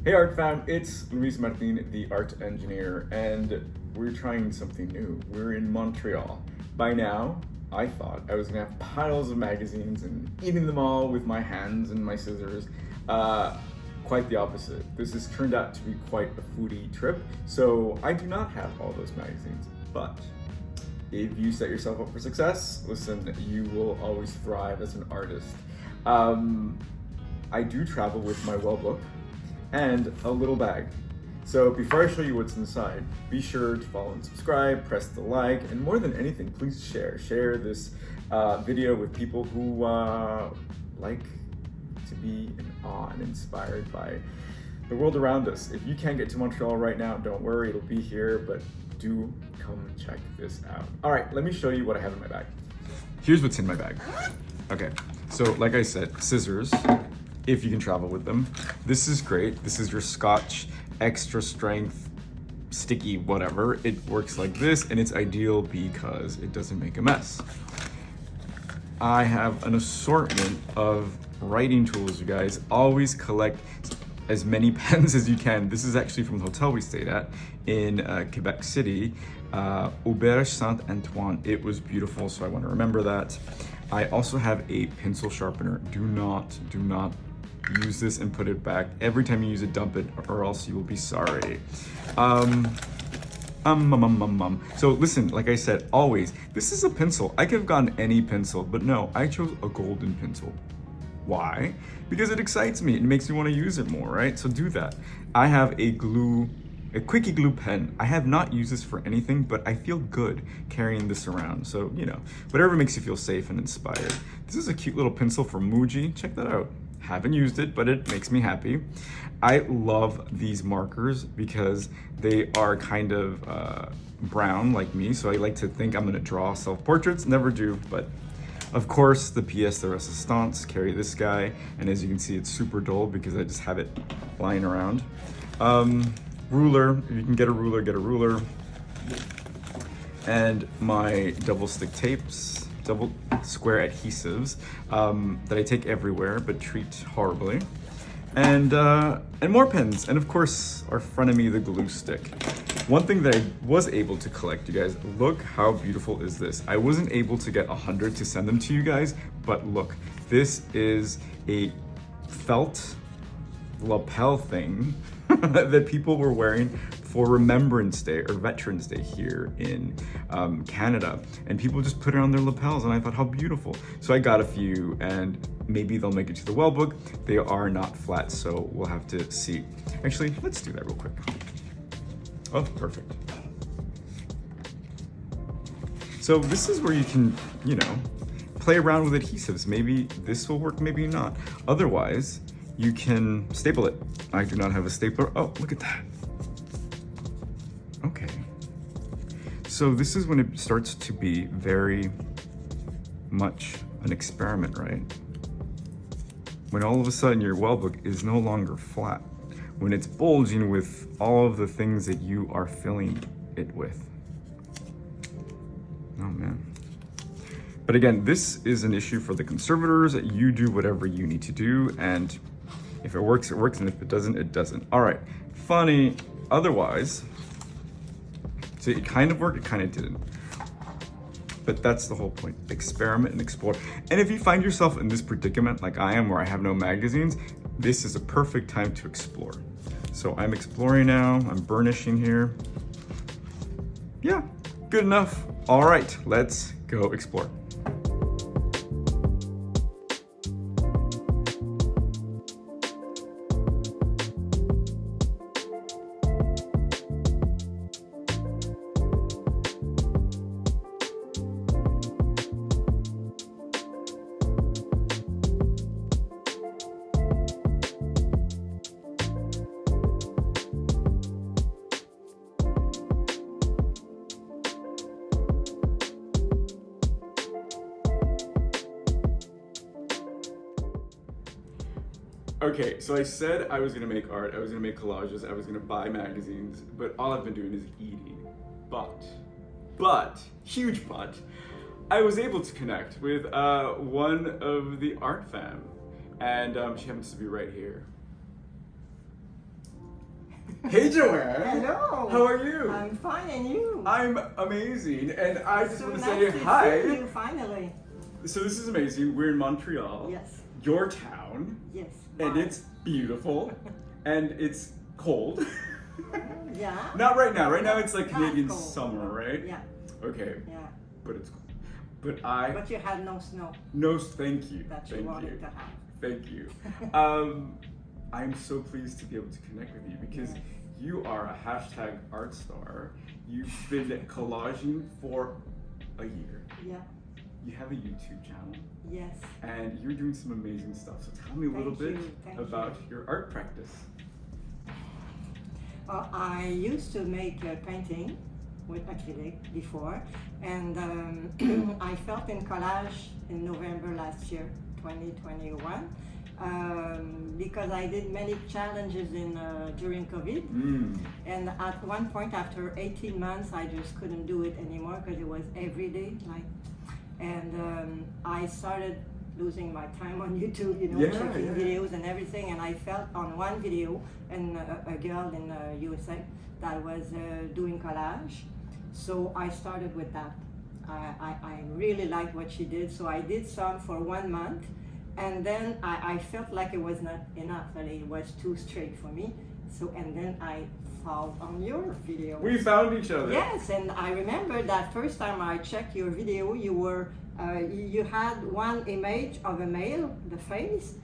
Hey Art Fam, it's Luis Martin, the art engineer, and we're trying something new. We're in Montreal. By now, I thought I was gonna have piles of magazines and eating them all with my hands and my scissors. Quite the opposite. This has turned out to be quite a foodie trip, so I do not have all those magazines. But if you set yourself up for success, listen, you will always thrive as an artist. I do travel with my well book and a little bag. So before I show you what's inside, be sure to follow and subscribe, press the like, and more than anything, please share. Share this video with people who like to be in awe and inspired by the world around us. If you can't get to Montreal right now, don't worry, it'll be here, but do come check this out. All right, let me show you what I have in my bag. Here's what's in my bag. Okay, so like I said, scissors, if you can travel with them. This is great. This is your Scotch extra strength, sticky, whatever. It works like this, and it's ideal because it doesn't make a mess. I have an assortment of writing tools, you guys. Always collect as many pens as you can. This is actually from the hotel we stayed at in Quebec City, Auberge Saint-Antoine. It was beautiful, so I want to remember that. I also have a pencil sharpener. Do not use this and put it back. Every time you use it, dump it, or else you will be sorry. So listen, like I said, always, this is a pencil. I could have gotten any pencil, but no, I chose a golden pencil. Why? Because it excites me. It makes me want to use it more, right? So do that. I have a quickie glue pen. I have not used this for anything, but I feel good carrying this around. So, you know, whatever makes you feel safe and inspired. This is a cute little pencil from Muji. Check that out. Haven't used it, but it makes me happy. I love these markers because they are kind of brown like me. So I like to think I'm gonna draw self-portraits. Never do, but of course, the pièce de résistance, carry this guy. And as you can see, it's super dull because I just have it lying around. Ruler, if you can get a ruler, get a ruler. And my double stick tapes, double square adhesives that I take everywhere but treat horribly. And more pens. And of course, our frenemy, the glue stick. One thing that I was able to collect, you guys, look how beautiful is this. I wasn't able to get 100 to send them to you guys, but look, this is a felt lapel thing that people were wearing for Remembrance Day or Veterans Day here in Canada. And people just put it on their lapels, and I thought, how beautiful. So I got a few, and maybe they'll make it to the well book. They are not flat, so we'll have to see. Actually, let's do that real quick. Oh, perfect. So this is where you can, you know, play around with adhesives. Maybe this will work, maybe not. Otherwise, you can staple it. I do not have a stapler. Oh, look at that. Okay. So this is when it starts to be very much an experiment, right? When all of a sudden your well book is no longer flat. When it's bulging with all of the things that you are filling it with. Oh man. But again, this is an issue for the conservators. You do whatever you need to do, and if it works, it works, and if it doesn't, it doesn't. All right, funny, otherwise, so it kind of worked, it kind of didn't. But that's the whole point, experiment and explore. And if you find yourself in this predicament, like I am, where I have no magazines, this is a perfect time to explore. So I'm exploring now, I'm burnishing here. Yeah, good enough. All right, let's go explore. Okay, so I said I was gonna make art, I was gonna make collages, I was gonna buy magazines, but all I've been doing is eating. But, huge but, I was able to connect with one of the art fam, and she happens to be right here. Hey Joanne! Hello! How are you? I'm fine, and you? I'm amazing, and I just So want to nice say to hi. see you finally. So this is amazing. We're in Montreal, Yes. your town, Yes. and Wow. it's beautiful, and it's cold. Yeah. Not right now. Right now it's like Not Canadian cold. summer, right? Yeah. Okay, Yeah. but it's cold. But you had no snow no, thank you. that you Thank wanted you. to have. Thank you. I'm so pleased to be able to connect with you because Yes. you are a hashtag art star. You've been collaging for a year. Yeah. You have a YouTube channel Yes. and you're doing some amazing stuff. So tell me a little Thank bit you, thank about you. your art practice. I used to make painting with acrylic before, and I felt in collage in November last year, 2021, because I did many challenges during COVID. And at one point, after 18 months, I just couldn't do it anymore because it was every day. I started losing my time on YouTube, checking videos and everything. And I felt on one video, and a girl in USA that was doing collage. So I started with that. I really liked what she did, so I did some for 1 month. And then I felt like it was not enough, that it was too straight for me. And then I found on your video. We found each other. Yes, and I remember that first time I checked your video, you had one image of a male, the face,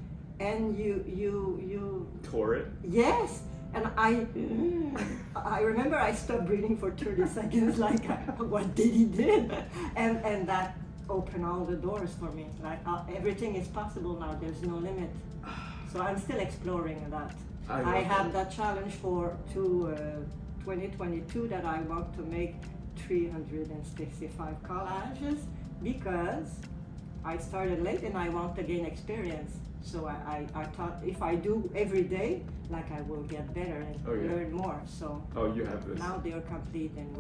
and you Tore it. yes, and I remember I stopped breathing for 30 seconds, like what did he did, and that opened all the doors for me. Like everything is possible now. There's no limit. So I'm still exploring that. I have that challenge for 2022 that I want to make 365 collages because I started late and I want to gain experience. So I thought if I do every day, like I will get better and learn more. So you have this. now they're complete and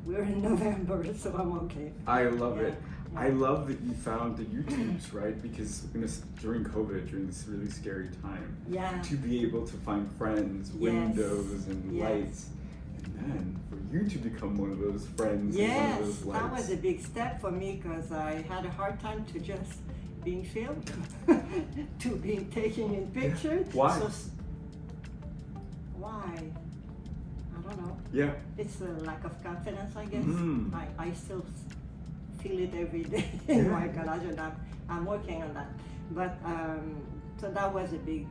we're in November, so I'm okay. I love it. Yeah. I love that you found the YouTubes, right? Because during COVID, during this really scary time, to be able to find friends, windows, and lights, and then for you to become one of those friends, and one of those lights. That was a big step for me because I had a hard time to just being filmed, to being taken in pictures. Why? Why? I don't know. Yeah. It's a lack of confidence, I guess. Mm. I still feel it every day in my collage, and I'm working on that. But so that was a big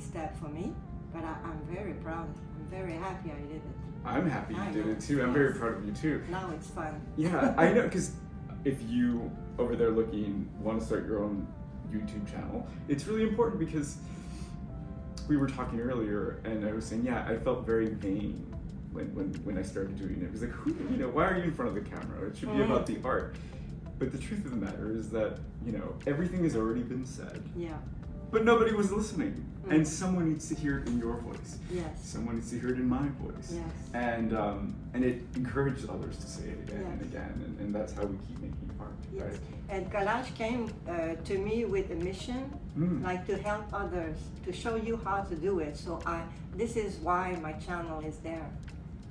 step for me. But I'm very proud. I'm very happy I did it. I'm happy you did it too. I'm very proud of you too. Now it's fun. Yeah, I know, because if you over there looking want to start your own YouTube channel, it's really important because we were talking earlier and I was saying, I felt very vain when I started doing it. It was like, why are you in front of the camera? It should be about the art. But the truth of the matter is that, everything has already been said. Yeah. But nobody was listening. And someone needs to hear it in your voice. Yes. Someone needs to hear it in my voice. Yes. And it encourages others to say it again and again. And that's how we keep making art, Yes. right? And collage came to me with a mission, like to help others, to show you how to do it. So this is why my channel is there.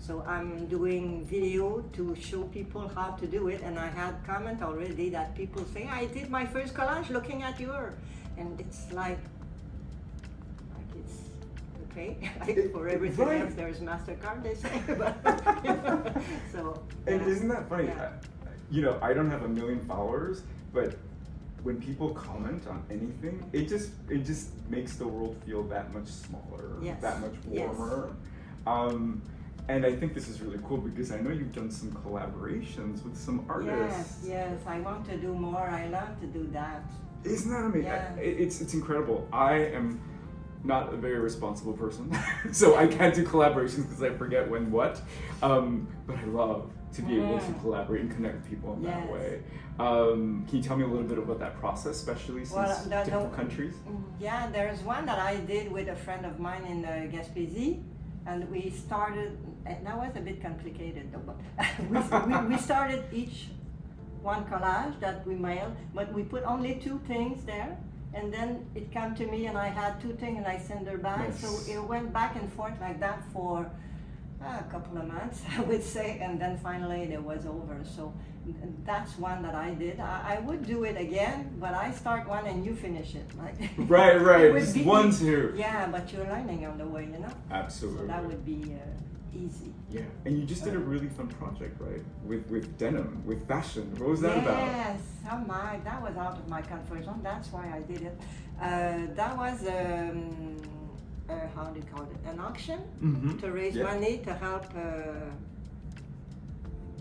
So I'm doing video to show people how to do it, and I had comment already that people say, I did my first collage looking at your, and it's like it's okay. Like for everything else, there's MasterCard, they say. So. And isn't that funny? Yeah. I don't have 1 million followers, but when people comment on anything, it just makes the world feel that much smaller, that much warmer. And I think this is really cool because I know you've done some collaborations with some artists. Yes, I want to do more. I love to do that. Isn't that amazing? Yeah. It's incredible. I am not a very responsible person, so I can't do collaborations because I forget when what. But I love to be able to collaborate and connect with people in that way. Can you tell me a little bit about that process, especially since different countries? Yeah, there's one that I did with a friend of mine in Gaspésie. And we started, and that was a bit complicated though, but we started each one collage that we mailed, but we put only 2 things there, and then it came to me, and I had 2 things, and I sent her back. Nice. So it went back and forth like that for a couple of months, I would say, and then finally it was over. So that's one that I did. I would do it again, but I start one and you finish it. Like Right, it would just be- one, two. Yeah, but you're learning on the way, you know. Absolutely. So that would be easy. Yeah, and you just did a really fun project, right? With denim, with fashion. What was that about? Yes, oh my, that was out of my comfort zone. That's why I did it. That was how do you call it? An auction to raise money to help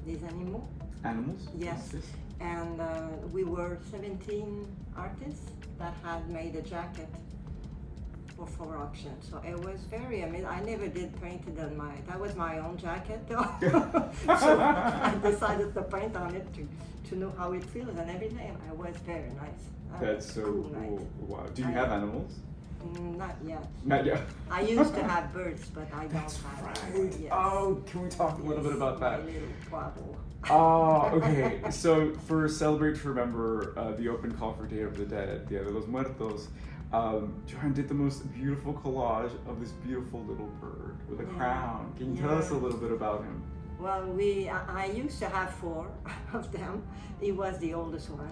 these animals. Animals? Yes. And we were 17 artists that had made a jacket for auction. So it was very amazing. I never did painted on that was my own jacket though. So I decided to paint on it to know how it feels and everything. It was very nice. That's so cool. cool. Wow. Do you have animals? Not yet. Not yet. I used to have birds, but I don't That's have right. them. Yes. Oh, can we talk a little bit about that? My little poodle. Oh, okay. So for Celebrate to Remember the open call for Day of the Dead, Dia de los Muertos, Joanne did the most beautiful collage of this beautiful little bird with a crown. Can you tell us a little bit about him? Well, I used to have 4 of them. He was the oldest one.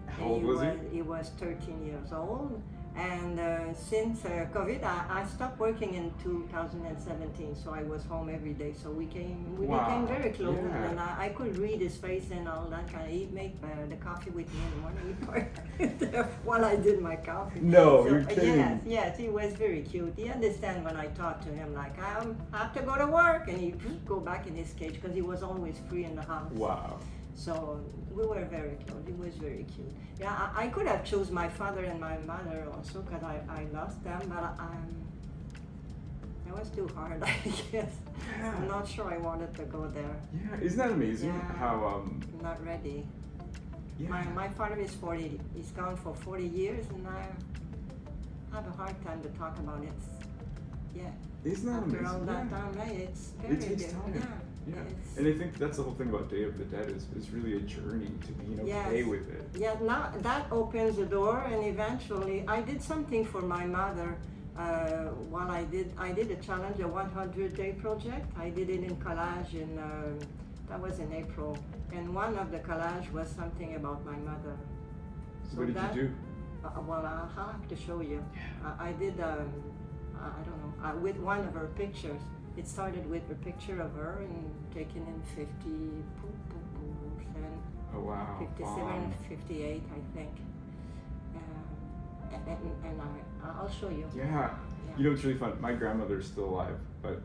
How old was he? He was 13 years old. And since COVID, I stopped working in 2017, so I was home every day. So we became very close, and I could read his face and all that kind of. He'd make the coffee with me in the morning while I did my coffee. No, So, you're kidding. yes, he was very cute. He understand when I talk to him, like I have to go to work, and he'd go back in his cage because he was always free in the house. Wow. So we were very close. It was very cute. Yeah, I could have chose my father and my mother also because I lost them, but it was too hard, I guess. Yeah. I'm not sure I wanted to go there. Yeah, isn't that amazing Yeah. how I'm not ready. yeah. My father is 40. He's gone for 40 years, and I have a hard time to talk about it. Yeah. Isn't that After amazing? all that Yeah. time, it's very It takes good. time. Yeah. Yeah, It's- and I think that's the whole thing about Day of the Dead is really a journey to being okay Yes. with it. Yeah, now that opens the door, and eventually I did something for my mother. While I did a challenge, a 100-day project. I did it in collage, that was in April. And one of the collage was something about my mother. So what did you do? Well, I'll have to show you. I did, I don't know, with one of her pictures. It started with a picture of her and taken in 57, Oh wow. 57, Wow. 58, I think. And I'll show you. Yeah. You know, it's really fun. My grandmother's still alive, but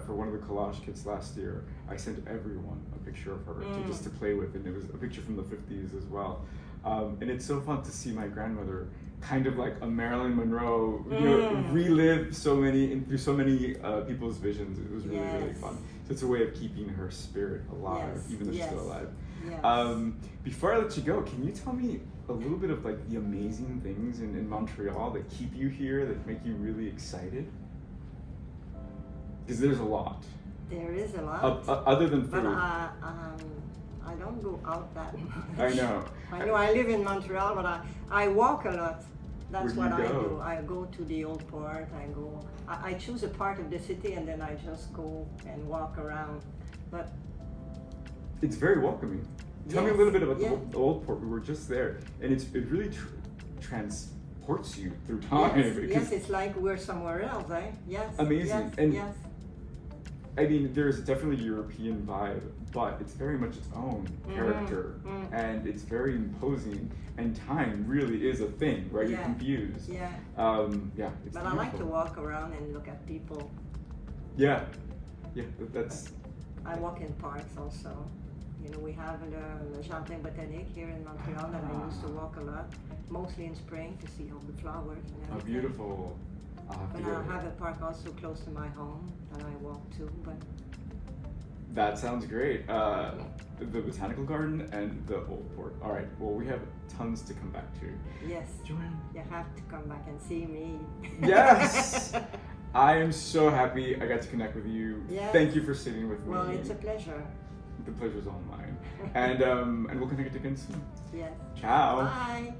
for one of the collage kits last year, I sent everyone a picture of her just to play with, and it was a picture from the 50s as well. And it's so fun to see my grandmother kind of like a Marilyn Monroe, you know, relive through so many people's visions. It was really, really fun. So it's a way of keeping her spirit alive, even though she's still alive. Yes. Before I let you go, can you tell me a little bit of like the amazing things in Montreal that keep you here, that make you really excited? Because there's a lot. There is a lot. Other than food. But I don't go out that much. I know. I know I live in Montreal, but I walk a lot. That's Where what do I you go? do. I go to the old port. I choose a part of the city, and then I just go and walk around. But It's very welcoming. Tell me a little bit about the old port. We were just there, and it really transports you through time. yes, it's like we're somewhere else, eh? Yes. Amazing. Yes, And yes. I mean, there's definitely a European vibe, but it's very much its own character, and it's very imposing. And time really is a thing, right? You're confused. Yeah. Yeah. It's But I like to beautiful. walk around and look at people. Yeah. Yeah. That's. I walk in parks also. You know, we have the Jardin Botanique here in Montreal that I used to walk a lot, mostly in spring to see all the flowers and Oh, everything. beautiful. I'll have to But go I there. have a park also close to my home that I walk to. But That sounds great. The botanical garden and the old port. All right. Well, we have tons to come back to. yes, Joanne. you have to come back and see me. Yes. I am so happy I got to connect with you. Yes. Thank you for sitting with me. Well, it's a pleasure. The pleasure's all mine. And we'll connect again soon. Yes. Ciao. Bye.